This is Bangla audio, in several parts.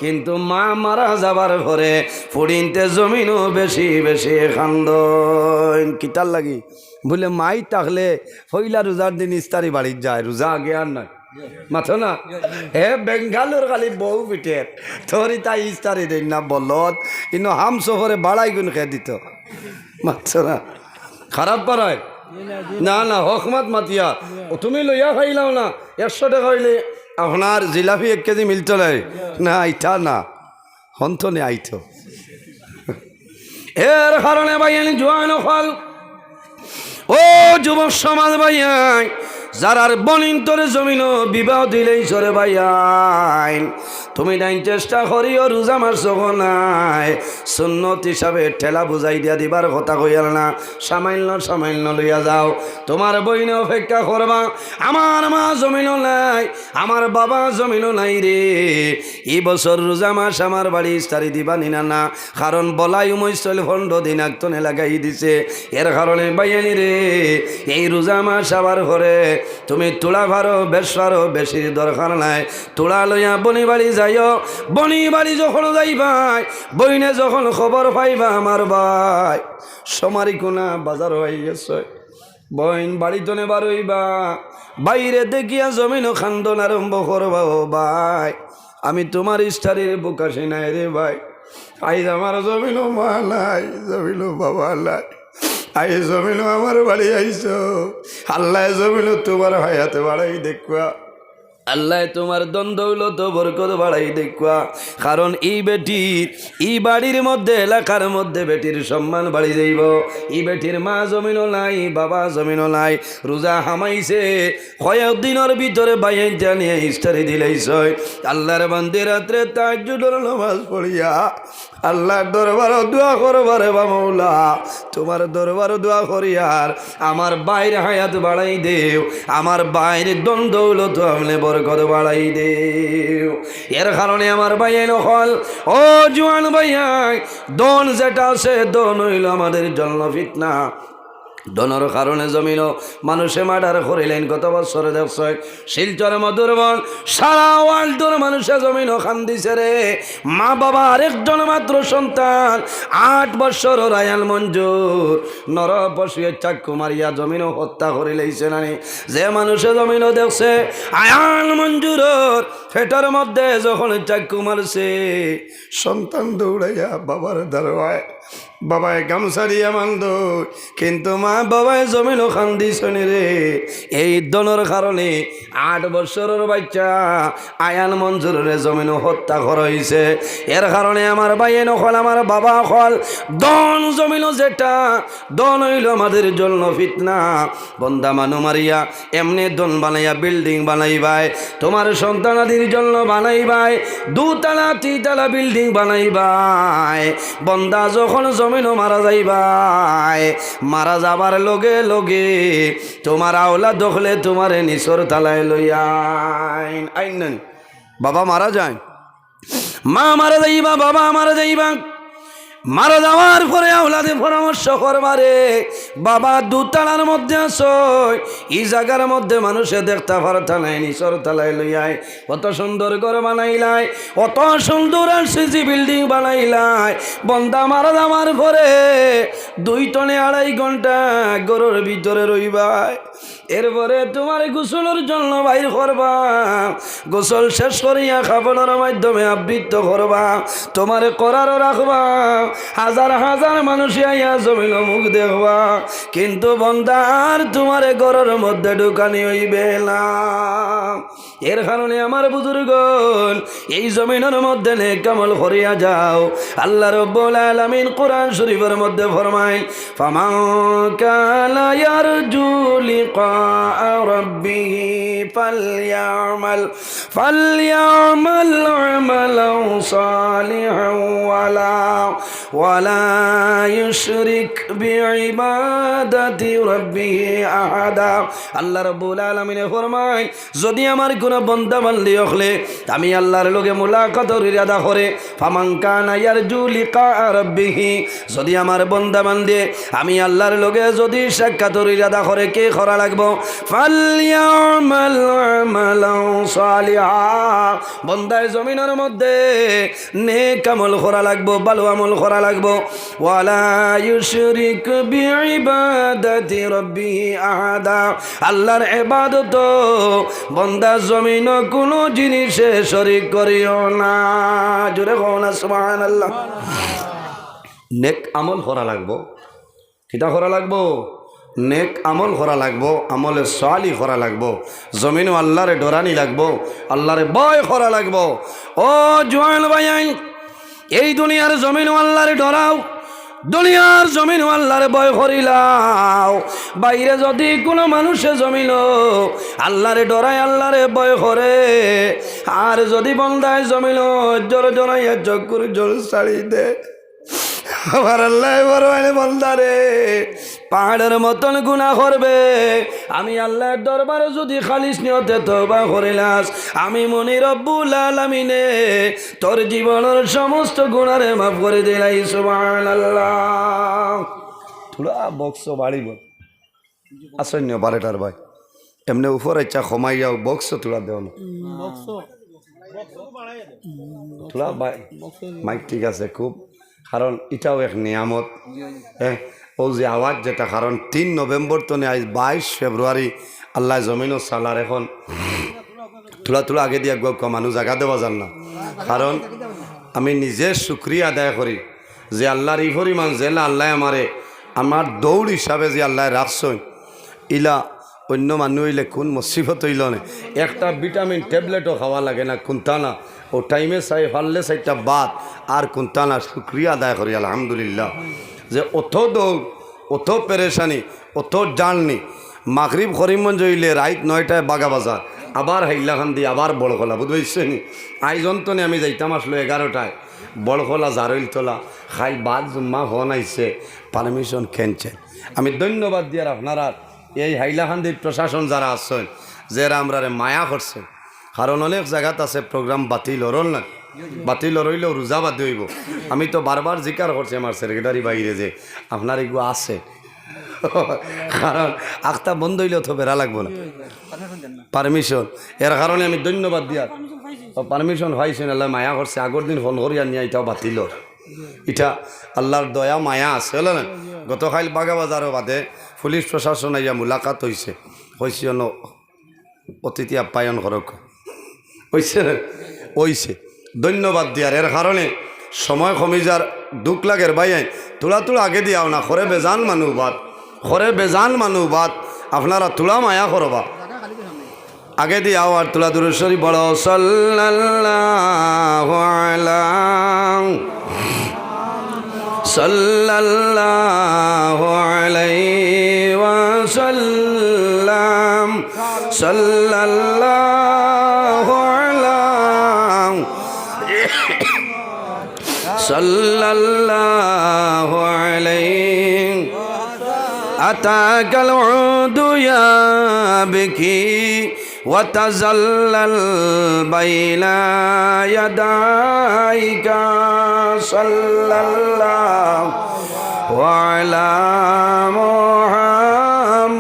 কিন্তু মা মারা যাবার পরে ফুড়িনতে জমিনও বেশি বেশি খান্দ কিতার লাগি বলে মাই থাকলে হইলা রোজার দিন ইস্তারি বাড়ির যায় রোজা আগে আর নয় মাথো না হে বেঙ্গালোর খালি বউ পিঠের তোরই তাই ইস্তারি দিন না বলত কিন্তু হাম শহরে বাড়াই গুণ খেয়ে দিত মাথো না খারাপ পারায় না না হকমত মাতিয়া তুমি লইয়া খাইলাও না 100 টাকা হইলে আপনার জিলাপি 1 কেজি মিলত না ইটা না হন্তনে আইত এর কারণে ভাইয়ানি জোয়ান ফল ও যুবক সমাজ ভাইয়াই যারার বনিন তোরে জমিন বিবাহ দিলেই সরে ভাইয়াই তুমি নাই চেষ্টা করিও রোজা মাস যখন নাই সুন্নত হিসাবে ঠেলা বুঝাই দিয়া দিবার কথা কইয়াল না সামান্য লইয়া যাও তোমার বইনে অপেক্ষা করবা আমার মা জমিনও নাই আমার বাবা জমিনও নাই রে এই বছর রোজা মাস আমার বাড়ি ইস্তারি দিবা নিনা না কারণ বলাই উমৈশল ফন্ড দিনাক্তনে লাগাই দিছে এর কারণে বাইয়ানি রে এই রোজা মাস আবার ঘরে তুমি তোলা ভারো বেশ ভারো বেশি দরকার নাই তোলা লইয়া বনি বাড়ি যাইও বনি বাড়ি যখন যাইবাই বইনে যখন খবর পাইবা আমার ভাই সমারি কোনা বাজার হয়ে গেছে বইন বাড়িতনে বারইবা বাইরে দেখিয়া জমিন খান্দন আরম্ভ করবা ও ভাই আমি তোমার ইস্তারির বুকাশি নাই রে ভাই আইজ আমার জমিনও মা নাই জমিনও বাবা নাই আই জমিনও আমার বাড়ি আইছো আল্লাহ জমিনও তোমার হায়াতে বাড়াই দেখবা আল্লাহ তোমার দ্বন্দ্বৌলত বরকত বাড়াই দেখবা কারণ এই বেটির এই বাড়ির মধ্যে এলাকার মধ্যে বেটির সম্মান বাড়ি যাইব এই বেটির মা জমিনও নাই বাবা জমিনও নাই রোজা হামাইছে কয়েকদিনের ভিতরে বাইন জানিয়ে ইস্তারি দিলাইছ আল্লাহর বান্দে রাত্রে তাহাজ্জুদের নামাজ পড়িয়া আল্লাহর দরবারও দোয়া করবারে বা মৌলা তোমার দরবারও দোয়া করিয়ার আমার বাইরে হায়াত বাড়াই দেও আমার বাইরে দ্বন্দ্বৌলত আমলে বরকত বাড়াই দেও এর কারণে আমার ভাইয়াই নকল ও জোয়ান ভাইয়াই দন যেটা আছে দন হইল আমাদের জন্য ফিতনা দনের কারণে জমিন মানুষে মার্ডার করিলেন গত বছরে দেখছ শিলচর মধুরবন সারা ওয়ার্ল্ডর মানুষে জমিন খান দিছে রে মা বাবা আরেকজন মাত্র সন্তান 8 বছর রায়াল মঞ্জুর নর পশুয়ে চাকু মারিয়া জমিন হত্যা করিলেইছে নানি যে মানুষে জমিন দেখছে আয়াল মঞ্জুরর ফেটার মধ্যে যখন চাকু মারছে সন্তান দৌড়াইয়া বাবার দরবায় বাবায় গামছাড়িয়া মান্দ কিন্তু মা বাবায় জমিন খান্দি শনি রে এই দনের কারণে 8 বছরের বাচ্চা আয়ান মঞ্জুরের জমিন হত্যা করা হয়েছে এর কারণে আমার ভাইয়ে নকল আমার বাবা হল দন জমিন যেটা দন হইল আমাদের জন্য ফিতনা বন্দা মানু মারিয়া এমনি দন বানাইয়া বিল্ডিং বানাইবাই তোমার সন্তানাদির জন্য বানাইবাই 2 তলা 3 তলা বিল্ডিং বানাইবাই বন্দা যখন জমিন মারা যাইবাই মারা যাবার লগে লগে তোমার আওলা দখলে তোমার নিচর তালায় লইয়াইন আইন বাবা মারা যায় মা মারা যাইবা বাবা মারা যাইবা মারা যাওয়ার পরে আওলাদে পরামর্শ করবারে বাবা 2 তলার মধ্যে আসো এই জায়গার মধ্যে মানুষে দেখতে পারতা নাই নিচর তালায় লইয়াই কত সুন্দর ঘর বানাইলাই কত সুন্দর আরসিসি বিল্ডিং বানাইলাই বন্দা মারা যাওয়ার পরে 2 টনে 2.5 ঘন্টা ঘরের ভিতরে রইবাই এরপরে তোমার গোসলের জন্য বাইর করবা গোসল শেষ করিয়া খাবারের মাধ্যমে আবৃত্ত করবা তোমার করারও রাখবা হাজার হাজার মানুষ আইয়া জমিন মুখ দেখবা কিন্তু বন্দার তোমার ঘরের মধ্যে ঢুকানি হইবে না এর কারণে আমার বুজুর্গণ এই জমিনের মধ্যে নেক আমল করিয়া যাও আল্লাহ রাব্বুল আলামিন কোরআন শরীফের মধ্যে ফরমায় ফামান কানা ইয়ারজু লিকা রাব্বিহি ফালইয়ামাল আমালান সালিহান ولا يشرك بعبادة ربه أحدا আল্লাহ রাব্বুল আলামিন ফরমায় যদি আমার কোন বান্দা বান্দি হলে আমি আল্লাহর লগে মুলাকাতের ইরাদা করে ফামান কানা ইয়ারজু লিকা রাব্বিহ যদি আমার বান্দা বান্দি আমি আল্লাহর লগে যদি সাক্ষাতের ইরাদা করে কি করা লাগবো ফালইয়ামাল আমালান সালিহা বান্দায় জমিনের মধ্যে নেক আমল করা লাগবো ভালো আমল করা লাগবো ওয়ালা ইউশরিক বিইবাদাতি রাব্বিহি আহাদা আল্লাহর ইবাদত বান্দা জমিন কোনো জিনিসে শরীক করিও না জোরে কও না সুবহানাল্লাহ নেক আমল করা লাগবো কিটা করা লাগবো নেক আমল করা লাগবো আমলে সালি করা লাগবো জমিন আল্লাহরে ডরানি লাগবো আল্লাহরে ভয় করা লাগবো ও জওয়ান ভাই এই দুনিয়ার জমিন আল্লাহরে ডরাও দুনিয়ার জমিন আল্লাহরে ভয় করিলাও বাইরে যদি কোনো মানুষে জমিন আল্লাহরে ডরায় আল্লাহরে ভয় করে আর যদি বন্দায় জমিন জোর জড়াইয়া চক্কর জোর ছাড়ি দে আমার আল্লাহ বড় বন্দারে পাহাড়ের মতন গুনাহ করবে আমি আল্লাহর দরবারে যদি খালিস নিয়তে তওবা করিলাস আমি মনি রব্বুল আলামিনে তোর জীবনের সমস্ত গুনাহরে মাফ করে দিলাই সুবহানাল্লাহ থোড়া বক্স বাড়িব আসন্য বারেটার ভাই এমনি উপরে ইচ্ছা কমাইয়াও বক্স থোড়া দেও না থোড়া মাইক ঠিক আছে খুব কারণ এটাও এক নিয়ামত ও যে আওয়াজ যেটা কারণ 3 নভেম্বর তো আজ 22 ফেব্রুয়ারি আল্লাহ জমিনও সালার এখন তুলা আগে দিয়ে মানুষ জায়গা দেওয়া যান না কারণ আমি নিজে শুক্রিয়া আদায় করি যে আল্লাহর এই পরিমাণ জেলা আল্লাহ আমার দৌড় হিসাবে যে আল্লাহ রাখছেন ইলা অন্য মানুষ হইলে কোন মুসিবত হইল না একটা ভিটামিন ট্যাবলেটও খাওয়া লাগে না কোনটা না ও টাইমে চাই ফাললে চাইটা বাদ আর কোনটা না শুক্রিয়া আদায় করি আলহামদুলিল্লাহ যে অত দৌড় অত পেরেশানি অত জাননি মাগরিব করিমগঞ্জ হইলে রাত 9টায় বাগা বাজার আবার হাইলাকান্দি আবার বড়খোলা বুঝবেন আইজন তো আমি যাইতাম আসলো 11টায় বড়খোলা জারইলতলা খাই বাদ জুম্মা হন আইছে পারমিশন খেনছেন আমি ধন্যবাদ দিয়ার আপনারা এই হাইলাকান্দির প্রশাসন যারা আছেন যারা আমরা মায়া করছেন কারণ অনেক জায়গাত আছে প্রোগ্রাম বাতিল হরল না বাতিল হইলেও রোজা বাদ হইব আমি তো বারবার জিকার করছি আমার সেক্রেটারি বাইরে যে আপনার এগুলো আছে কারণ আখতা বন্ধ হইলেও তো বেড়া লাগবো না পারমিশন এর কারণে আমি ধন্যবাদ দিয়ার পারমিশন পাইছেন আল্লাহ মায়া করছে আগর দিন ফোন করিয়া নিয়ে এটাও বাতিল এটা আল্লাহর দয়া মায়া আছে হলো না গতকাল বাগা বাজারও বাদে পুলিশ প্রশাসন আইয়া মুলাকাত হয়েছে হয়েছে অতিথি আপ্যায়ন করক হয়েছে হয়েছে ধন্যবাদ দিয়ার এর কারণে সময় কমি যার দুঃখ লাগের ভাই তোলা আগে দিয়াও না খরে বেজান মানুহ বাদ আপনারা তোলা মায়া করবা আগে দিয়াও আর তোলা দূরেশ্বরী বড় সাল্লাল্লাহু আলাইহি ওয়াসাল্লাম সাল্লাল্লাহু আলাইহি আতাকাল উদু ইয়াবকি ওয়াতাজাল্লাল বাইনা ইয়াদাইকা সাল্লাল্লাহু আলা মুহাম্মদ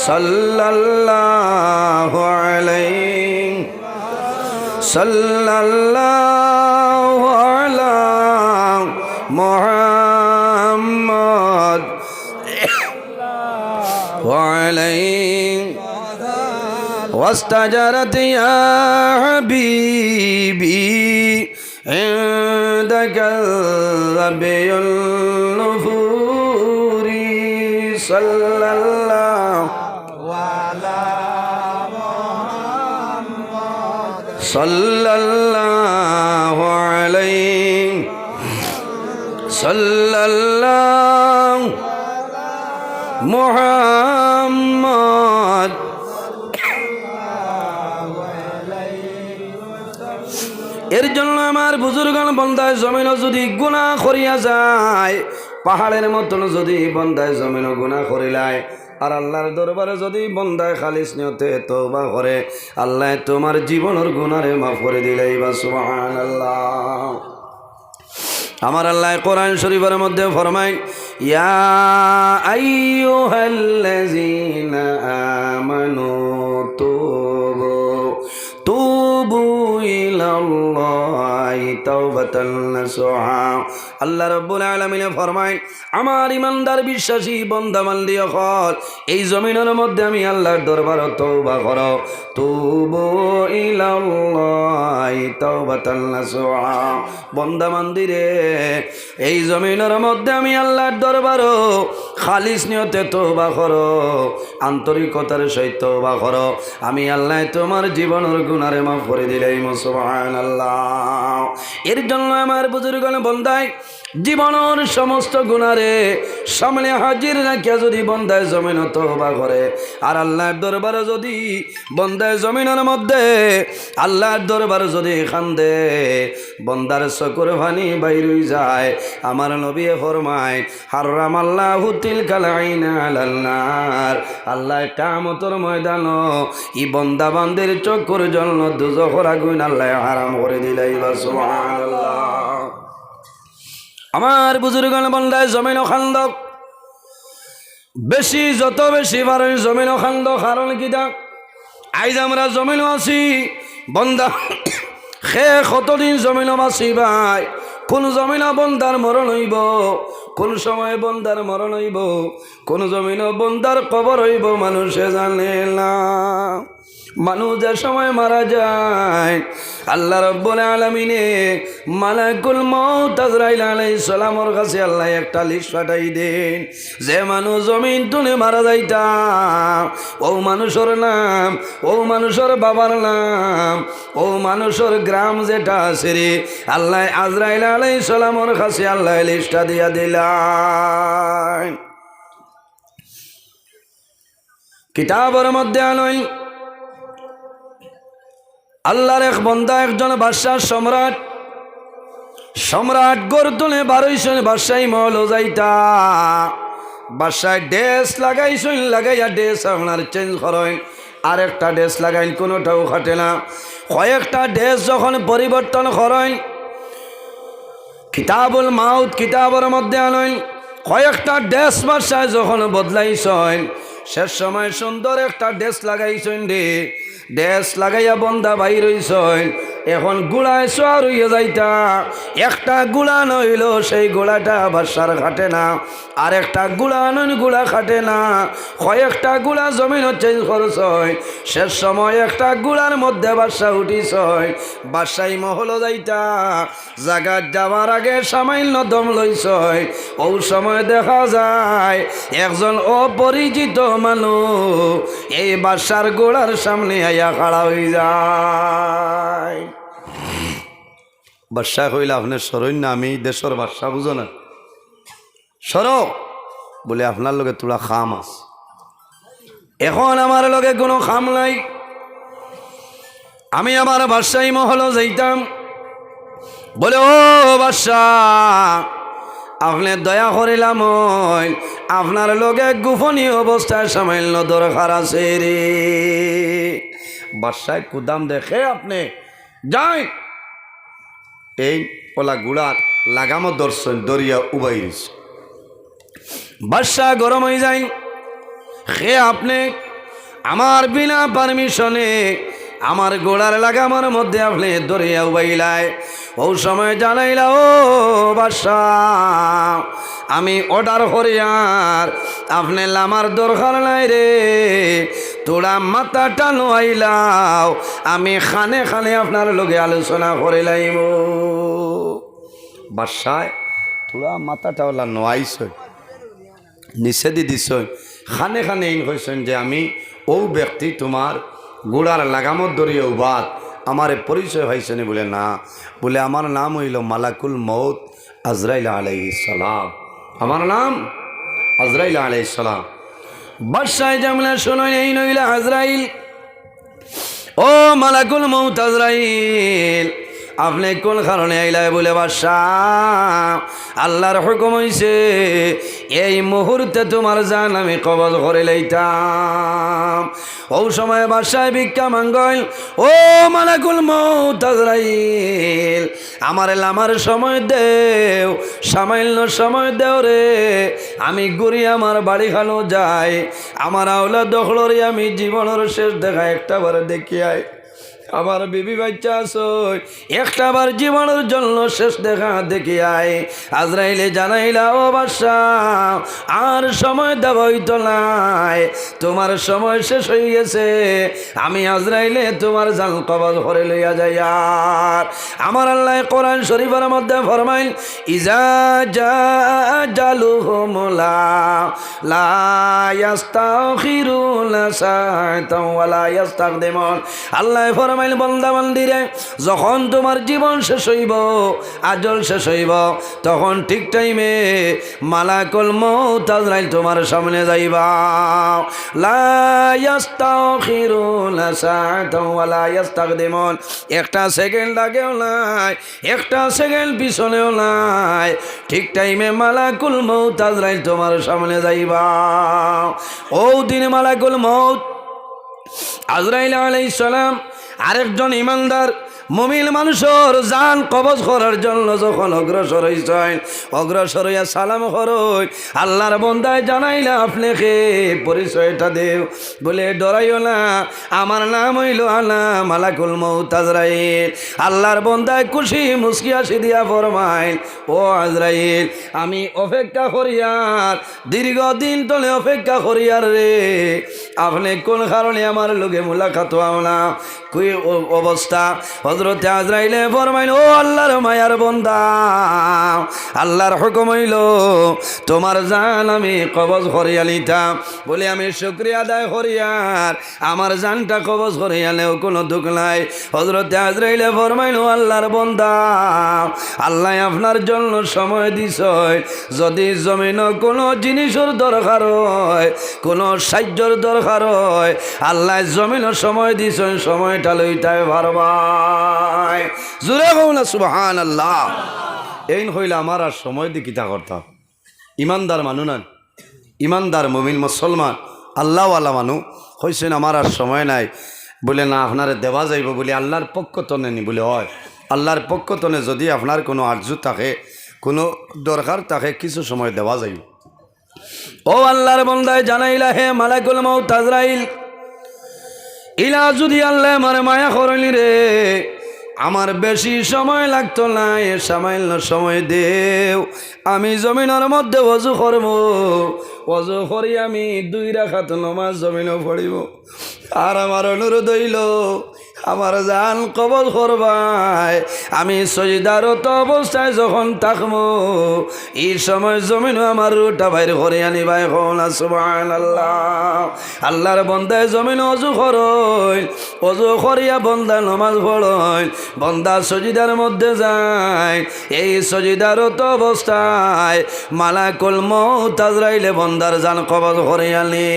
সাল্লাল্লাহু আলাইহি সাল্লাল্লাহু আলা মুহাম্মদ وعليه واستجرت يا حبيبي عندك الربي النفور صلى الله على محمد صلى الله عليه صلى الله محمد এর জন্য আমার বুজুর্গণ বন্দায় জমিন যদি গুনাহ করিয়া যায়, পাহাড়ের মতন যদি বন্দায় জমিন গুনাহ করিলায়, আর আল্লাহর দরবারে যদি বন্দায় খালিস নিয়তে তওবা করে, আল্লাহ তোমার জীবনের গুনারে মাফ করে দিলেই বা সুবহানাল্লাহ। আমার আল্লাহ কোরআন শরীফের মধ্যে ফরমায়, ইয়া আইয়ুহাল্লাযীনা আমানু তুবু ইলাল্লাহি তাওবাতান নাসুহা। আল্লাহ রাব্বুল আলামিন ফরমায়, আমার ইমানদার বিশ্বাসী বান্দা বান্দি হল, এই জমিনের মধ্যে আমি আল্লাহর দরবারে তওবা করো, তুবু ইলাল্লাহি তাওবাতান নাসুহা। বান্দা বান্দি রে, এই জমিনের মধ্যে আমি আল্লাহর দরবারে খালিস নিয়তে তওবা করো, আন্তরিকতার সহিত তওবা করো, আমি আল্লাহ তোমার জীবনের গুনারে মাফ করে দিলেই সুবহানাল্লাহ। এর জন্য আমার বুজুর্গণ বন্দায় জীবনের সমস্ত গুনারে সামনে হাজির রাখিয়া যদি বন্দায় জমিন তওবা করে, আর আল্লাহর দরবারে যদি বন্দায় জমিনের মধ্যে আল্লাহর দরবারে যদি খান্দে, বন্দার চকুর পানি বাইর হয়ে যায়। আমার নবী ফরমায়, হারামাল্লাহু তিলকাল আইনা আলান নার। আল্লাহ কিয়ামতের ময়দানে ই বন্দা বান্দির চকুর জন্য দুজখের আগুন আল্লাহ হারাম করে দিলাই বা সুবহানাল্লাহ। আমার বুজুর্গণ বন্দায় জমিন খান্দ বেশি, যত বেশি পারেন জমিন খান্দ। কারণ কিটা, আইজ আমরা জমিন আছি বন্দা সে কতদিন জমিন বাসি ভাই, কোন জমিন বন্দার মরণ হইব, কোন সময় বন্দার মরণ হইব, কোন জমিন বন্দার কবর হইব মানুষে জানে না। মানুষ যে সময় মারা যায়, আল্লাহ রাব্বুল আলামিনে মালাকুল মউত আজরাইল আলাইহিস সালামের কাছে আল্লাহ একটা লিস্ট পাঠাই দেন, যে মানুষ জমিন তুলে মারা যাইতা, ও মানুষের নাম, ও মানুষের বাবার নাম, ও মানুষের গ্রাম যেটা আছে রে, আল্লাহ আজরাইল আলাইহিস সালামের কাছে আল্লাহ লিস্টটা দিয়া দিলেন। কিতাবের মধ্যে আনয়, আল্লাহর এক বন্দা একজন বাদশাহ সম্রাট গর্দনে বারইছেন বাদশাহী মহল যাইতা। বাদশাহ ড্রেস লাগাইছেন, লাগাইয়া ড্রেস আপনার চেঞ্জ করেন, আর একটা ড্রেস লাগাইন, কোনোটাও খাটে না। কয়েকটা ড্রেস যখন পরিবর্তন করেন, কিতাবুল মাউত কিতাবের মধ্যে আনয়, কয়েকটা ড্রেস বাদশাহ যখন বদলাইছেন, শেষ সময় সুন্দর একটা ড্রেস লাগাইছেন রে, ড্রেস লাগাইয়া বন্দা বাইর হইছেন। এখন গুড়ায় সোয়ার হইয়া যাইতা, একটা গুড়া নইল সেই গুড়াটা বাদশার খাটে না, আর একটা গুড়া নইল গুড়া খাটে না, কয়েকটা গুড়া জমিন চেঞ্জ করছয়। শেষ সময় একটা গুড়ার মধ্যে বাদশা উঠিছয়, বাদশাহী মহল যাইতা, জাগাত যাওয়ার আগে সামান্য দম লইছয়। ও সময় দেখা যায় একজন অপরিচিত মানুষ এই বাদশার গোড়ার সামনে আইয়া খাড়া হয়ে যায়। বাদশা কইলা, আপনার সরই না, আমি দেশের বাদশা, বুঝো না, সর। বলে, আপনার লগে তোরা খাম আস। এখন আমার লগে কোনো খাম নাই, আমি আমার বাদশাহী মহল যাইতাম। বলে, ও বাদশা, আপনি দয়া করিলাম, আপনার লগে গোপনীয় অবস্থায় সামান্য দরকার আছে রে। বাদশায় কুদাম দেখে, আপনি যাই এই ওলা গুড়ার লাগামো দর্শন দরিয়া উবাইস। বাদশা গরম হয়ে যায়, সে আপনি আমার বিনা পারমিশনে আমার গোড়ার লাগামার মধ্যে আপনি দরিয়া উবাইলায়। ও সময় জানাইলা, ও বাদশা, আমি অর্ডার করিয়ার আপনি লামার দরকার নাই রে, তোরা মাথাটা নোয়াইলাও, আমি খানে খানে আপনার লগে আলোচনা করে লাইব। বাদশায় তোরা মাথাটা ওলা নোয়াইছ, নিষে দি দিছ, খানে খানে ইন কইছেন যে আমি ও ব্যক্তি তোমার গোড়ার লাগামত দরিয়া উবাদ, আমার পরিচয় হয়েছে নি? বলে, না। বলে, আমার নাম হইল মালাকুল মউত আজরাইল আলাইহিস সালাম, আমার নাম আজরাইল আলাইহিস সালাম। বাদশাহ জামলা শোনেন, এই নইলা আজরাইল, ও মালাকুল মউত আজরাইল, আপনি কোন কারণে আইলাই বলে বাদশাহ আল্লাহর হুকুম হইছে এই মুহূর্তে তোমার জান আমি কবজ করে লইতাম। ও সময় বাদশাহ ভিক্ষা মাঙ্গল, ও মালাকুল মউত আজরাইল আমার সময় দেও, সামান্য সময় দেও রে, আমি ঘুরি আমার বাড়ি খানো যাই, আমার আওলা দখলরে আমি জীবনের শেষ দেখা একটা বার দেখি আয়। আমার বিবি বাচ্চা আছে একটা বার জীবনের জন্য শেষ দেখা দেখি আয়। আজরাইলে জানাইলা, ও বাদশাহ আর সময় দেব হইতো নাই, তোমার সময় শেষ হয়ে গেছে, আমি আজরাইলে তোমার জান কবজ করে লইয়া যাই। আর আমার আল্লাহ কোরআন শরীফের মধ্যে ফরমাইল, ইজা জালুহুম লা ইস্তাখিরুনা সাআতাও ওয়া লা ইস্তাকদিমুন। আল্লাহ ফরমাইল, বান্দা বান্দিরে যখন তোমার জীবন শেষ হইব, আজল শেষ হইব, তখন ঠিক টাইমে মালাকুল মউত আজরাইল তোমার সামনে যাইবা। লা ইস্তাখিরুনা সাআতাও ওয়া লা ইস্তাকদিমুন। একটা সেকেন্ড আগেও নাই, একটা সেকেন্ড পিছনেও নাই, ঠিক টাইমে মালাকুল মউত আজরাইল তোমার সামনে যাইবা। ও দিন মালাকুল মউত আজরাইল আলাইহিস সালাম আরেকজন ইমানদার মুমিন মানুষের জান কবজ করার জন্য যখন অগ্রসর হইছেন, অগ্রসর হইয়া সালাম করই, আল্লাহর বন্দায় জানাইলা আপনাকে পরিচয়টা দেও, বলে ডরাইও না, আমার নাম হইল আনা মালাকুল মউত আজরাইল। আল্লাহর বন্দায় খুশি মুস্কি হাসি দিয়া ফরমাইল, ও আজরাইল আমি অপেক্ষা করিয়ার, দীর্ঘদিন তলে অপেক্ষা করিয়ার রে, আপনি কোন কারণে আমার লোকে মুলাকাত হও না, কই অবস্থা? হযরতে আজরাইলে ফরমাইল, ও আল্লাহর মায়ার বান্দা, আল্লাহর হুকুম হইল তোমার জান আমি কবজ করিয়া লিতাম, বলে আমি শুকরিয়া আদায় করিয়ার আমার জানটা কবজ করিয়া নেও, কোনো দুঃখ নাই। হযরতে আজরাইলে ফরমাইল, ও আল্লাহর বান্দা, আল্লাহ আপনার জন্য সময় দিছ, যদি জমিন কোনো জিনিসের দরকার হয়, কোনো সাহায্যের দরকার হয়, আল্লাহ জমিন সময় দিছ, সময়টা লইতাই পারবা। জোরে কও না সুবহানাল্লাহ। এই হইলে আমার আর সময় দিয়ে কিতা করতাম। ইমানদার মানুষ না, ইমানদার মুমিন মুসলমান আল্লাহওয়ালা মানুষ হইছেন, আমার আর সময় নাই, বলে না আপনারে দেওয়া যাইব, বলে আল্লাহর পক্ষ তনে নি, বলে হয় আল্লাহর পক্ষ তনে যদি আপনার কোনো আরজু থাকে, কোনো দরকার থাকে, কিছু সময় দেওয়া যাইব। ও আল্লাহর বান্দায় জানাইলা, হে মালাকুল মউত আজরাইল, ইলা যদি আল্লাহ আমার মায়া করলি রে, আমার বেশি সময় লাগতো না, এ সামান্য সময় দেও, আমি জমিনের মধ্যে ওযু করব, ওযু করি আমি 2 রাকাত নামাজ জমিনে পড়িব, আর আমার অনুরোধ হইল আমার জান কবজ করবাই, আমি সজদারত অবস্থায় যখন থাকবো, এই সময় জমিন আমার রুটা বাইর করে আনিবাই, হন সুবহানাল্লাহ। আল্লাহর বন্দায় জমিন অজু করইল, অজু করিয়া বন্দা নামাজ পড়ইল, বন্দা সজদার মধ্যে যায়, এই সজদারত অবস্থায় মালাকুল মউত আজরাইলে বন্দার জান কবজ করে আনি।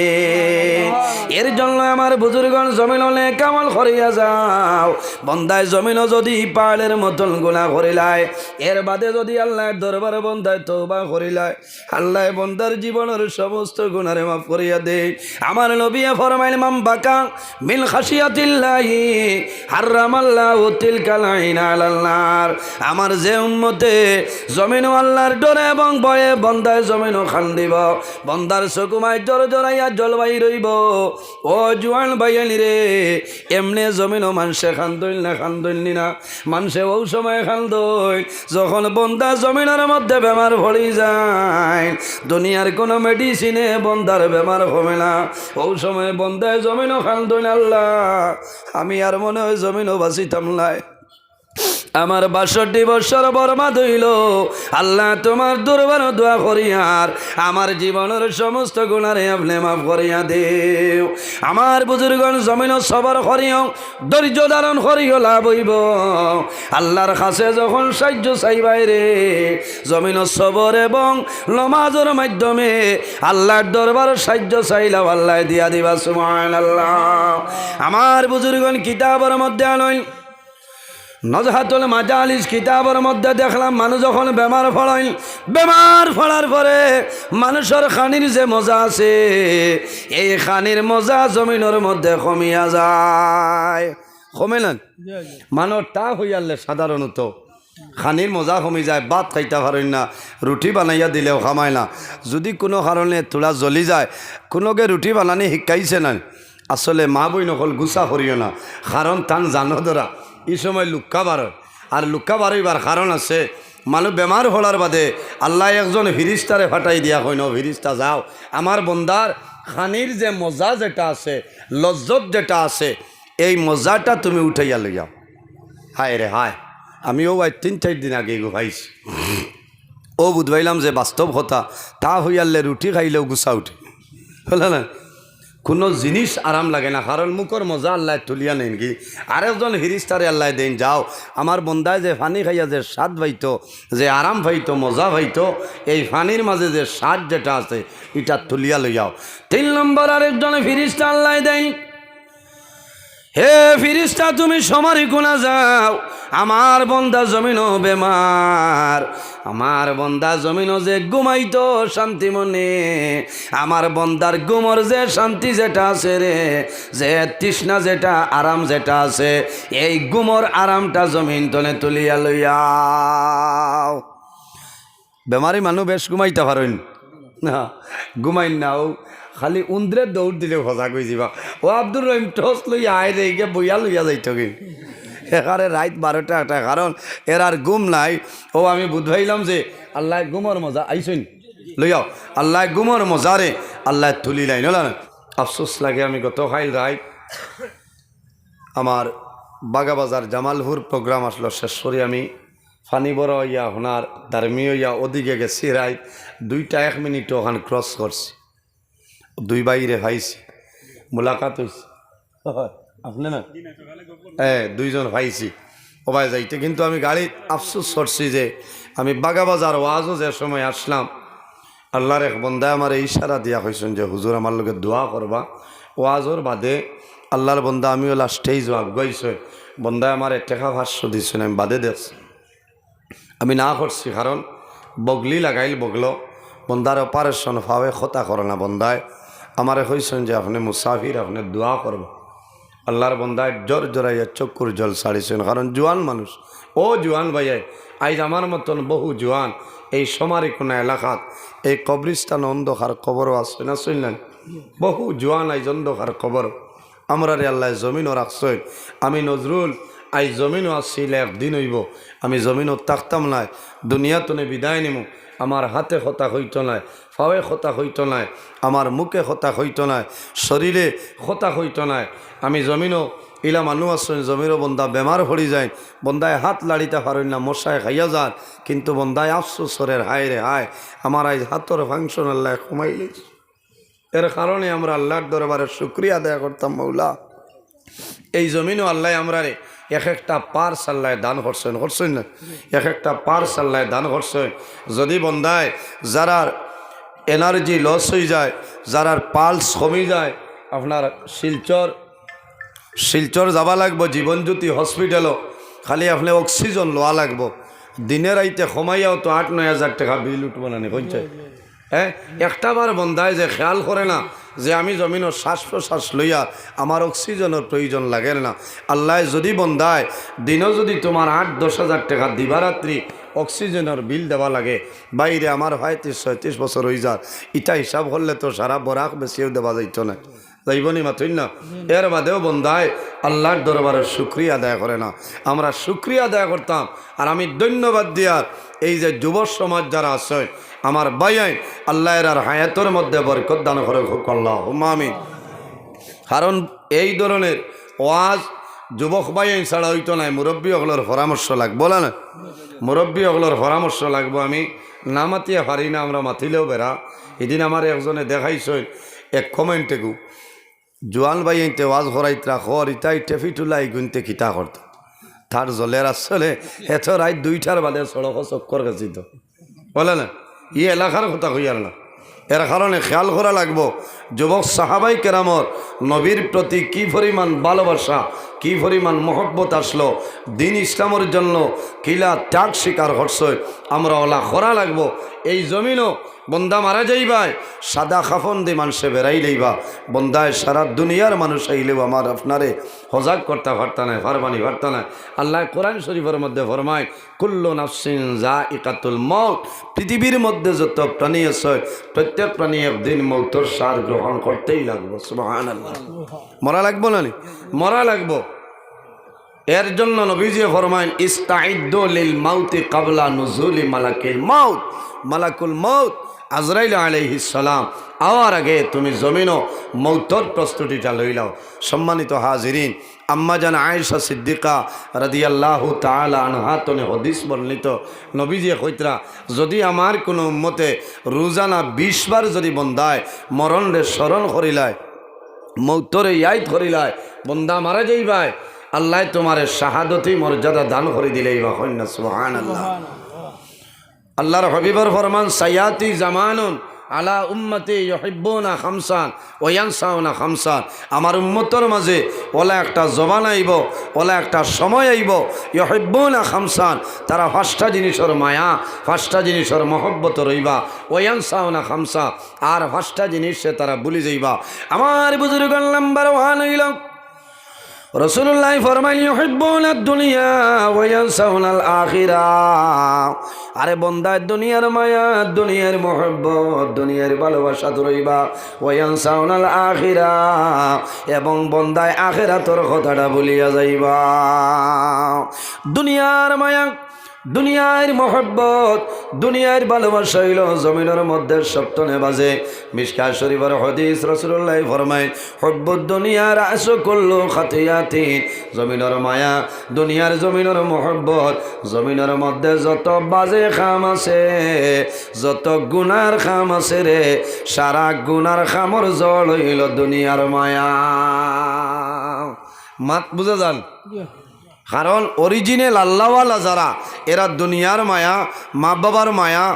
এর জন্য আমার বুজুর্গণ জমিন হলে কামাল করিয়া যাও, বন্দায় জমিন যদি পাহাড়ের মতন গুনাহ করিলায়, এর বাদে যদি আল্লাহর দরবারে বন্দায় তওবা করিলায়, আল্লাহ বন্দার জীবনের সমস্ত গুনারে মাফ করিয়া দেয়। আমার নবী ফরমাইল, মান বাকা মিন খাশিয়াতিল্লাহি হারামাল্লাহু তিলকাল আইনা আলাল নার। আমার যে উম্মতে জমিন আল্লাহর ডরে এবং ভয়ে বন্দায় জমিন খান্দিব, বন্দার চকুমায় জোর জোরাইয়া জলবাই রইব, ও জোয়ান ভাইয়ানি রে, এমনে জমিন মানুষে খান্দইল না, খান্দইল না, মানুষে ও সময় খান্দইল যখন বন্দা জমিনের মধ্যে বেমার ভরি যায়, দুনিয়ার কোনো মেডিসিনে বন্দার বেমার কমে না, ও সময় বন্দায় জমিনও খান্দইল, আল্লাহ আমি আর মনে হয় জমিনও বাঁচিতাম নাই, আমার 62 বছর বরবাদ হইল, আল্লাহ তোমার দরবার দোয়া করিয়ার আমার জীবনের সমস্ত গুনারে আপনি মাফ করিয়া দেও। আমার বুজুর্গণ জমিন সবর করিও, ধৈর্য ধারণ করিও, লাভ হইব। আল্লাহর কাছে যখন সাহায্য চাইবাই রে, জমিন সবর এবং নমাজের মাধ্যমে আল্লাহর দরবার সাহায্য চাইলাও, আল্লাহ দিয়া দিবা সুবহানাল্লাহ। আমার বুজুর্গণ কিতাবের মধ্যে আনইল, নজহাতুল মাজালিস কিতাবের মধ্যে দেখলাম মানুষ যখন বেমার ফড়াইল, বেমার ফড়ার পরে মানুষের খানির যে মজা আছে এই খানির মজা জমিনের মধ্যে কমিয়া যায়। কমে না মানুষ তা হইয়ালে সাধারণত খানির মজা কমি যায়, ভাত খাইতে পারেন না, রুটি বানাইয়া দিলেও খামায় না। যদি কোনো কারণে তোলা জ্বলি যায়, কোনোকে রুটি বানানি শিকাইছে না, আসলে মা বই নকল গুছা করিও না, কারণ তান জানো ধরা এই সময় লুক্কা বার হয়। আর লুক্কা বারইবার কারণ আছে, মানুষ বেমার হলার বাদে আল্লাহ একজন ফিরিস্তারে ফাটাই দিয়া কইন, ফিরিস্তা যাও আমার বন্দার খানির যে মজা যেটা আছে, লজ্জত যেটা আছে, এই মজাটা তুমি উঠাইয়া লইয়াও। হায় রে হায়, আমিও 3-4 দিন আগে ভাইছি, ও বুঝবাইলাম যে বাস্তব কথা, তা হইয়ালে রুটি খাইলেও গুছা উঠে, বলে না কোনো জিনিস আরাম লাগে না, কারণ মুখর মজা আল্লাহ তুলিয়া নেন কি আরেকজন ফিরিস্তারে আল্লাহ দেন, যাও আমার বন্দায় যে পানি খাইয়া যে স্বাদ পাইতো, যে আরাম পাইতো, মজা পাইতো, এই পানির মাঝে যে স্বাদ যেটা আছে এটা তুলিয়া লইয়াও। 3 নম্বর আরেকজন ফিরিস্তা আল্লাহ দেন, হে ফিরিস্তা তুমি সমারি কোনা যাও, আমার বন্দা জমিনও বেমার, আমার বন্দা জমিনও যে ঘুমাইতো শান্তি মনে, আমার বন্দার ঘুমর যে শান্তি যেটা আছে রে, যে তৃষ্ণা যেটা আরাম যেটা আছে, এই ঘুমর আরামটা জমিন তলে তুলিয়া লইয়াও। বেমারি মানুষ বেশ ঘুমাইতে পারেন না, ঘুমাইন না, ও খালি উন্দ্রের দৌড় দিলে সজা গই যাবা। ও আব্দুর রহিম টস লইয়া আয় রে গিয়ে বইয়া লইয়া যাইত কি এখানে রাত 12টা 1টা, কারণ এর আর ঘুম নাই। ও আমি বুঝাইলাম যে আল্লাহ ঘুমর মজা আইসইন লইয়াও, আল্লাহ ঘুমর মজারে আল্লাহ তুলি লাই নলা না। আফসোস লাগে আমি গত খাইল রাত আমার বাগাবাজার জামালপুর প্রোগ্রাম আসলো, শেষ করে আমি ফানি বড় হইয়া ওনার দার্মি হইয়া ওদিকে গেছি, রাত 2টা 1 মিনিট ওখান ক্রস করছি, 2 বাইরে ভাইছি, মোলাকাত হয়েছি আপনি না, 2 জন ভাইছি ওবাই যাইতে, কিন্তু আমি গাড়িত আফসোস করছি যে আমি বাগাবাজার ওয়াজও যে সময় আসলাম, আল্লাহর এক বন্দায় আমার ইশারা দিয়া হয়েছেন যে হুজুর আমার লোকে দোয়া করবা। ওয়াজর বাদে আল্লাহর বন্দা আমি ওলা স্টেজ আগাইছে, বন্দায় আমার টেকা ভাষ্য দিয়েছেন, আমি বাদে দেখছি, আমি না করছি, কারণ বগলি লাগাইল বগলো, বন্দার অপারেশন ফাওয়ে খতা করে না, বন্দায় আমারে কইছেন যে আপনি মুসাফির, আপনি দোয়া করব। আল্লাহর বন্দায় জোর জোরাইয়া চক্ষুর জল ছাড়িছেন, কারণ জোয়ান মানুষ, ও জোয়ান ভাইয়াই আজ আমার মতন বহু জোয়ান এই সমারি কোনো এলাকাত এই কবরিস্তান অন্ধকার কবরও আছে না, শুনলেন বহু জোয়ান আইজ অন্ধকার কবর, আমরা রে আল্লাহ জমিনও রাখছেন। আমি নজরুল আই জমিনও আসছিল, একদিন হইব আমি জমিনও থাকতাম নাই, দুনিয়া তনে বিদায় নিমু, আমার হাতে হতা হইত নাই, ফাওয়ে হতা হইত নাই, আমার মুখে হতা হইত নাই, শরীরে হতা হইত নাই, আমি জমিনও ইলা মানুষ আসছেন, জমিনও বন্দা বেমার পড়ি যায়, বন্দায় হাত লাড়িতে পারেন না, মশায় খাইয়া যান, কিন্তু বন্দায় আফসোসরের হায় রে হায় আমার আজ হাতর ফাংশন আল্লাহ কমাইলে। এর কারণে আমরা আল্লাহর দরবারে শুকরিয়া আদায় করতাম, মৌলা এই জমিনও আল্লাহ আমরা রে এক একটা পার্স আল্লাহ দান করছেন, করছেন না, এক একটা পার্স আল্লাহ দান করছেন। যদি বন্দায় যারার এনার্জি লস হয়ে যায়, যারার পালস কমে যায়, আপনার শিলচর যাবা লাগবো জীবনজ্যোতি হসপিটালও, খালি আপনি অক্সিজেন লওয়া লাগবো, দিনের আইতে কমাইয়াও তো 8-9 হাজার টাকা বিল উঠবো না, কইছে হ্যাঁ। একটাবার বন্ধায় যে খেয়াল করে না যে আমি জমিনের শ্বাস প্রশ্বাস লইয়া আমার অক্সিজেনের প্রয়োজন লাগে না। আল্লাহ যদি বন্ধায় দিনও যদি তোমার 8-10 হাজার টাকা দিবারাত্রি অক্সিজেনের বিল দেওয়া লাগে, বাইরে আমার 35-36 বছর হয়ে যায়, ইটা হিসাব করলে তো সারা বরাক বেশিও দেওয়া যাইত না, যাইবনি মাথুন না। এর বাদেও বন্ধায় আল্লাহর দরবারের শুকরিয়া আদায় করে না, আমরা শুকরিয়া আদায় করতাম। আর আমি ধন্যবাদ দিয়ার এই যে যুব সমাজ যারা আছে আমার ভাইয়াই, আল্লাহ এর আর হায়াতের মধ্যে বরকত দান করে আল্লাহুম্মা আমিন। কারণ এই ধরনের ওয়াজ যুবক ভাইয়াই ছাড়া হইতো না, মুরব্বী ওগুলোর পরামর্শ লাগবো না, মুরব্বী ওগুলোর পরামর্শ লাগবো। আমি না মাতিয়ে পারি না, আমরা মাতিলেও বেড়া। এদিন আমার একজনে দেখাইছে এক কমেন্টে গু জোয়ান ভাইয়াইতে ওয়াজ হরাইতরা খর ইতাই টেফি টুলাই গুনতে খিতা করত, তার জলের আসলে এত রাত 2টার বাদে সড়ক চক্কর গেছি তো, বলে না ই এলাকার কথা কইয়ার না। এর কারণে খেয়াল করা লাগবো যুবক সাহাবাই কেরামর নবীর প্রতি কি পরিমাণ ভালোবাসা, কি পরিমাণ মহব্বত আসলো দিন ইসলামের জন্য কিলা ত্যাগ স্বীকার হচ্ছে আমরা ওলা খরা লাগবো এই জমিনও বন্দা মারা যাইবাই সাদা খাফন দিয়ে মানুষে বেড়াই লইবা বন্দায় সারা দুনিয়ার মানুষ আইলেও আমার আপনারে হজাগ করতে পারতা না ফারবানি পারতা না আল্লাহ কোরআন শরীফের মধ্যে ফরমায় কুল্লু নাফসিন যায়িকাতুল মউত পৃথিবীর মধ্যে যত প্রাণী আছে প্রত্যেক প্রাণী একদিন মৌতের স্বাদ গ্রহণ করতেই লাগবে সুবহানাল্লাহ মরা লাগবো না মরা লাগবো এর জন্য নবীজি ফরমায়েন ইস্তাইদ্দু লিল মাউতি ক্বাবলা নুজুলি মালাকিল মাউত মালাকুল মাউত আজরাইল আলাইহিস সালাম আওয়ার আগে তুমি জমিনও মৌতর প্রস্তুতিটা লইলাও সম্মানিত হাজিরিন আম্মা জান আয়েশা সিদ্দিকা রাদিয়াল্লাহু তাআলা আনহা তনে হাদিস বর্ণিত নবীজি কইতরা যদি আমার কোনো উম্মতে রোজানা 20 বার যদি বন্দায় মরণরে স্মরণ করিলায় মৌতরে ইয়াদ করিলায় বন্দা মারা যাইবাই আল্লাহ তোমারে শাহাদতি মর্যাদা দান করে দিলেই বা হইনা সুবহানাল্লাহ আল্লাহর হাবিবর ফরমান সায়াতি জামানুন আলা উম্মতি ইউহিব্বুনা খামসান ওয়া ইয়ানসাউনা খামসান আমার উম্মতর মাঝে ওলা একটা জবান আইব ওলা একটা সময় আইব ইউহিব্বুনা খামসান তারা পাঁচটা জিনিসের মায়া পাঁচটা জিনিসের মহব্বত রইবা ওয়া ইয়ানসাউনা খামসা আর পাঁচটা জিনিস তারা ভুলে যাইবা আমার বুজুর্গের নাম্বার 1 হইল রাসূলুল্লাহ ফরমাইলেন ইউহিব্বুনাদ দুনিয়া ওয়া ইয়ানসাউনাল আখিরাহ আরে বন্দা দুনিয়ার মায়া দুনিয়ার মহব্বত দুনিয়ার ভালোবাসা ধরইবা ওয়া ইয়ানসাউনাল আখিরাহ এবং বন্দায় আখিরাতের কথাটা ভুলিয়া যাইবা দুনিয়ার মায়া দুনিয়ার মহব্বত দুনিয়ার ভালোবাসা হইল জমিনের মধ্যে সপ্তনে বাজে মিশকাত শরীফের হাদিস রাসূলুল্লাহ ফরমায় হুব্বুদ দুনিয়া রাসু কুল্লু খাতিয়াতিন জমিনের মায়া দুনিয়ার জমিনের মহব্বত জমিনের মধ্যে যত বাজে খাম আছে যত গুনার খাম আছে রে সারা গুনার খামর জল হইল দুনিয়ার মায়া মাত বুঝা যান কারণ অরিজিনাল আল্লাহওয়ালা যারা এরা দুনিয়ার মায়া মা বাবার মায়া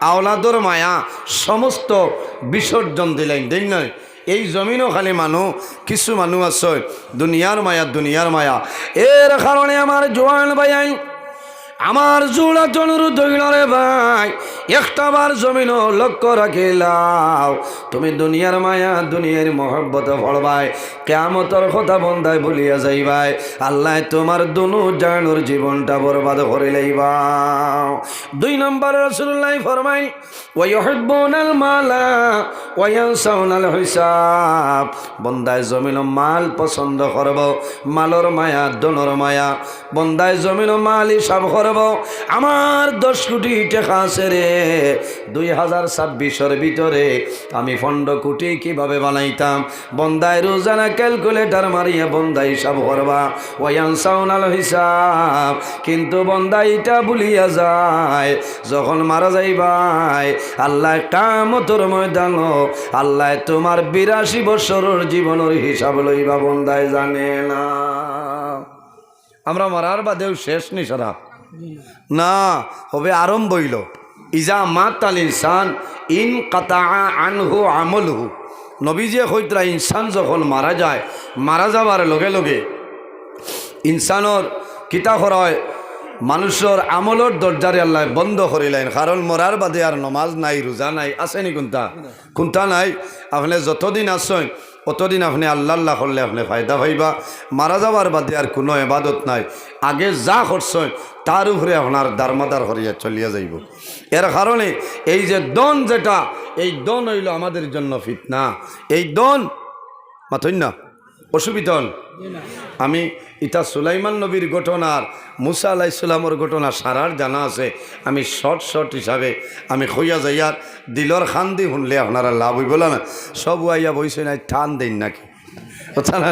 আওলাদর মায়া সমস্ত বিসর্জন দিলেন দেখ নয় এই জমিনও খালি মানুষ কিছু মানুষ আছে দুনিয়ার মায়া এর কারণে আমার জোয়ান ভাই আমার জোড়া অনুরোধ হইল রে ভাই একটা বার জমিন লক্ষ্য রাখিলাও তুমি দুনিয়ার মায়া দুনিয়ার মহব্বত ফলবাই কিয়ামতের কথা বন্দায় ভুলিয়া যাইবাই আল্লাহ তোমার দুনু জানুর জীবনটা বরবাদ করে লইবা 2 নম্বর রাসূলুল্লাহ ফরমাই ওয়া ইউহিব্বুনাল মালা ওয়া ইয়ানসাউনাল হিসাব বন্দায় জমিন মাল পছন্দ করব মালর মায়া দনর মায়া বন্দায় জমিন মাল হিসাব করব আমার 10 কোটি টাকা আছে রে 2026 ভিতরে আমি 15 কোটি কিভাবে বানাইতাম বন্দায় রোজানা ক্যালকুলেটর মারিয়া বন্দায় হিসাব করবা ওয়ায়ানসাউনাল হিসাব কিন্তু বন্দায় এটা ভুলিয়া যায় যখন মারা যাইবাই আল্লাহ কিয়ামতের ময়দান আল্লাহ তোমার 82 বছরের জীবনের হিসাব লইবা বন্দায় জানে না আমরা মারার বাদেও শেষ নি সারা না হবে আরম্ভ হইল ইজা মাতাল ইনসান ইন কাতা আনহু আমলহু নবীজি কইতরা ইনসান যখন মারা যায় মারা যাবার লগে লগে ইনসানর কিতা হয় মানুষের আমলের দরজারে আল্লাহ বন্ধ করিলেন কারণ মরার বাদে আর নমাজ নাই রোজা নাই আসেনি কোনটা নাই আপনি যতদিন আসেন অতদিন আপনি আল্লাহ করলে আপনি ফায়দা পাইবা মারা যাবার বাদে আর কোনো ইবাদত নাই আগে যা করছেন তার উপরে আপনার দারমাদার করিয়া চলিয়া যাইব এর কারণে এই যে দন যেটা এই দন হইল আমাদের জন্য ফিতনা এই দন মাথইন না অসুবিধা আমি ইটা সুলাইমান নবীর ঘটনার মুসা আলাইহিস সালামের ঘটনা সারার জানা আছে আমি শর্ট হিসাবে আমি খইয়া যাইয়ার দিলর খান দি শুনলে আপনারা লাভ হইব না সব আইয়া বইছে নাই টান দেন নাকি কথা না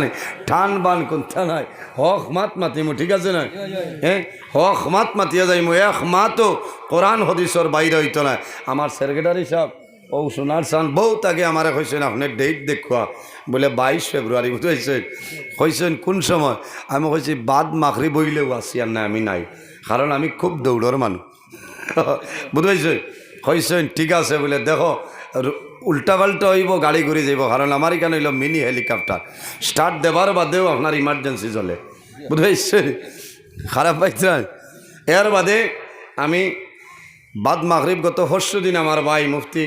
টান বান কোনটা নাই হক মাত মাতিমু ঠিক আছে না হ্যাঁ হক মাত মাতিয়া যাইমু এক মাতো কোরআন হদিসর বাইরে হইতো না আমার সেক্রেটারি সাহেব ও সোনার চান বহুত আগে আমার কইছেন আপনি ডেট দেখুয়া বলে 22 ফেব্রুয়ারি বুঝাইছেন কইছেন কোন সময় আমি কইছি বাদ মাখরি বইলেও আসি আর না আমি নাই কারণ আমি খুব দৌড়র মানুষ বুঝাইছেন কইছেন ঠিক আছে বলে দেখো উল্টা পাল্টা হইব গাড়ি ঘুরে যাইব কারণ আমার এখানে হইল মিনি হেলিকপ্টার স্টার্ট দেবার বাদেও আপনার ইমার্জেন্সি চলে বুঝাইছে খারাপ পাইছে। এর বাদে আমি বাদ মাগরিব গত পরশু দিন আমার ভাই মুফতি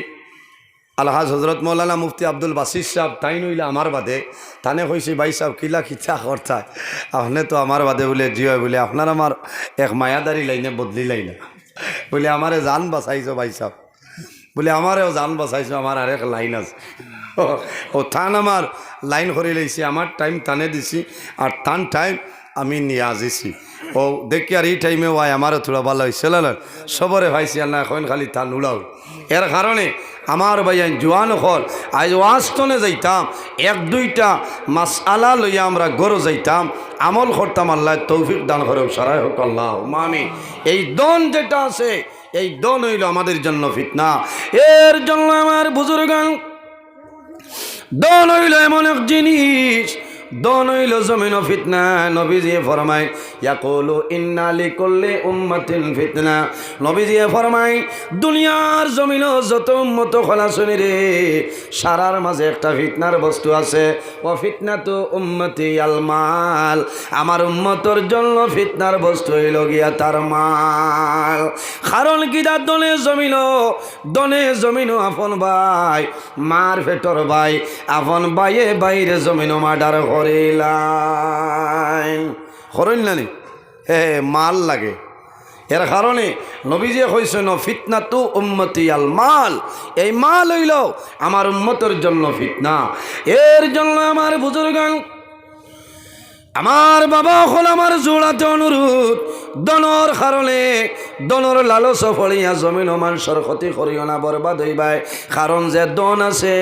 আলহাজ হজরত মৌলানা মুফতি আব্দুল বাসির সাহেব তাই নইলে আমার বাদে তানে কইছি ভাই সাহেব কিলা খিচা করতায় আপনি তো আমার বাদে বলে জি হয় বলে আপনার আমার এক মায়াদারি লাইনে বদলি লাইনা বলে আমারে জান বাঁচাইছো ভাই সাহেব বলে আমারেও জান বাঁচাইছো আমার আরেক লাইন আছে ও থান আমার লাইন করে লাইছি আমার টাইম টানে দিছি আর টান টাইম আমি নিয়ে আসিছি ও দেখি আর এই টাইমে ওয়াই আমারও থোড়া ভালো হয়েছিল না সবরে ভাইছি আর না এখন খালি টান উড়াও এর কারণে আমার ভাইয়া জোয়ান হল আজ ওয়াস্তনে যাইতাম এক দুইটা মাসআলা লইয়া আমরা গরো যাইতাম আমল করতাম আল্লাহ তৌফিক দান করে সারাই হোক আল্লাহ মামি এই দন যেটা আছে এই দন হইল আমাদের জন্য ফিতনা এর জন্য আমার বুজুর্গান দন হইল এমন এক জিনিস দন হইল জমিন ফিতনা নবীজি ফরমায় ইয়াকুলু ইন্না লিকুল্লি উম্মাতিন ফিতনা নবীজি ফরমায় দুনিয়ার জমিন যত উম্মত খলাসনি রে সারার মাঝে একটা ফিতনার বস্তু আছে ও ফিতনাতু উম্মতি আল মাল আমার উম্মতর জন্য ফিতনার বস্তু হইল গিয়া তার মাল কারণ কি দা দনে জমিন আপন ভাই মার ফেটর ভাই আপন ভাইয়ে বাইরে জমিন মার্ডার করিল না নি হে মাল লাগে এর কারণে নবীজি কইছেন ফিতনাতু উম্মতি আল মাল এই মাল হইল আমার উম্মতের জন্য ফিতনা এর জন্য আমার বুজুর্গান আমার বাবা হল আমার জোড়াতে অনুরোধ দনর কারণে দনর লালস ফলিয়া জমিন মানুষের ক্ষতি করিও না বরবাদ হইবাই কারণ যে দন আছে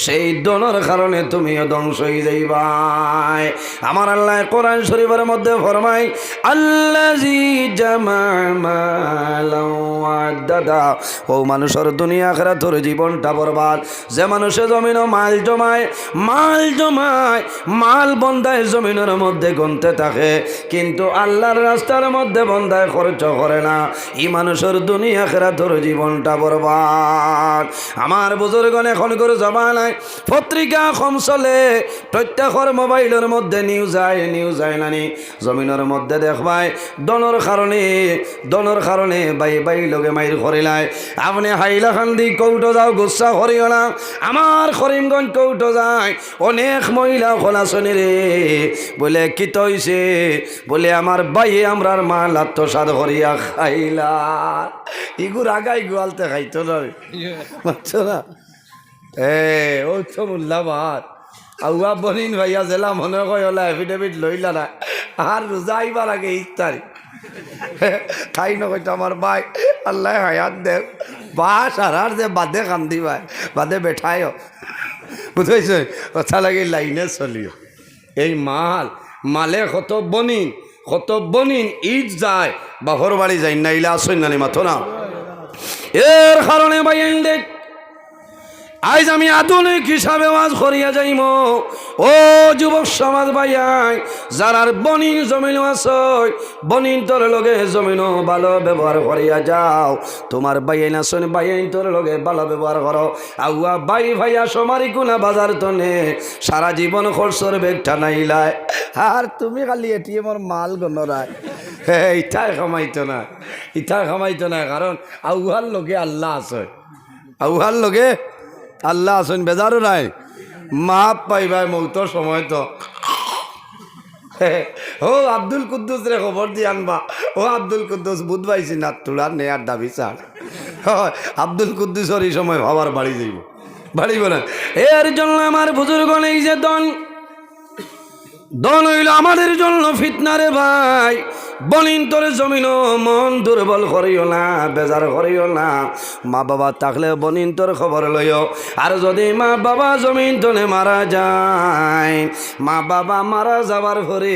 সেই দনের কারণে তুমিও ধ্বংস হয়ে যাইবাই আমার আল্লাহ কোরআন শরীফের মধ্যে ফরমাই আল্লাজি জামা মালাও ওয়াদাদা ও মানুষের দুনিয়া আখিরাতের জীবনটা বরবাদ যে মানুষে জমিন মাল জমায় মাল বন্ধায় জমিনের মধ্যে গুনতে থাকে কিন্তু আল্লাহর রাস্তার মধ্যে বন্ধায় খরচ করে না এই মানুষের দুনিয়া আখিরাতের জীবনটা বরবাদ আমার বুজুর্গণ এখন করে জমানায় পত্রিকা কম চলে প্রত্যেকের মোবাইলের মধ্যে নিউজ আয় নানি জমিনের মধ্যে দেখবাই দনের কারণে বাই লগে মাইর করিলাই আপনি হাইলাকান্দি কৌটো যাও গুচ্ছা করিও না আমার করিমগঞ্জ কৌটো যায় অনেক মহিলা খোলাছনি রে বলে কি তৈছে বলে আমার বাইয়ে আমরার মাল আত্মসাদ করিয়া খাইলা ইগুর আগাই গোয়ালতে খাইতো না বুঝছো না ও তো মূল্যাবাদ আউয়া বনিন ভাইয়া জেলা মনে কয় হলা এফিডেভিট লইলা না আর রোজা আইবার আগে ইফতারি খাই নকইতো আমার ভাই আল্লাহ হায়াত দেব বা সারার যে বাদে কান্দি ভাই বাদে বেঠায় বুঝাইছে কথা লাগে লাইনে চলিও এই মালে কত বনিন ঈদ যায় বাহর বাড়ি যাই না ইলা আসই না মাথো না এর কারণে ভাই দেখ আজ আমি আধুনিক হিসাবে ওয়াজ করিয়া যাইম ও যুবক সমাজ ভাইয়াই যারার বনিন জমিন আছে বনিন তোর লগে জমিন ভালো ব্যবহার করিয়া যাও তোমার বাইন আসন বাইন তোর লগে ভালো ব্যবহার করো আউয়া ভাইয়া সমারি কোনা বাজার তনে সারা জীবন খরচর বেগটা নাইলায় আর তুমি খালি এটিএমর মাল গণরায় ইটাই খামাইতো না কারণ আউহার লগে আল্লাহ আছে আল্লাহ আসেন বেজারও নাই মাপ পাইবাই মৌতর সময় তো ও আব্দুল কুদ্দুস রে খবর দিয়ে আনবা ও আব্দুল কুদ্দুস বুধ পাইছি না তোলার নেয়ার দাবি চার আব্দুল কুদ্দুসর এই সময় ভাবার বাড়িব না এর জন্য আমার বুজুর্গ নেই যে দন হইল আমাদের জন্য ফিতনা রে ভাই বনিন তোর জমিন মন দুর্বল করিও না বেজার করিও না মা বাবা থাকলে বনিন তোর খবর লইও আর যদি মা বাবা জমিন তোনে মারা যায় মা বাবা মারা যাবার পরে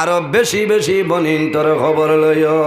আরো বেশি বনিন তোর খবর লইও।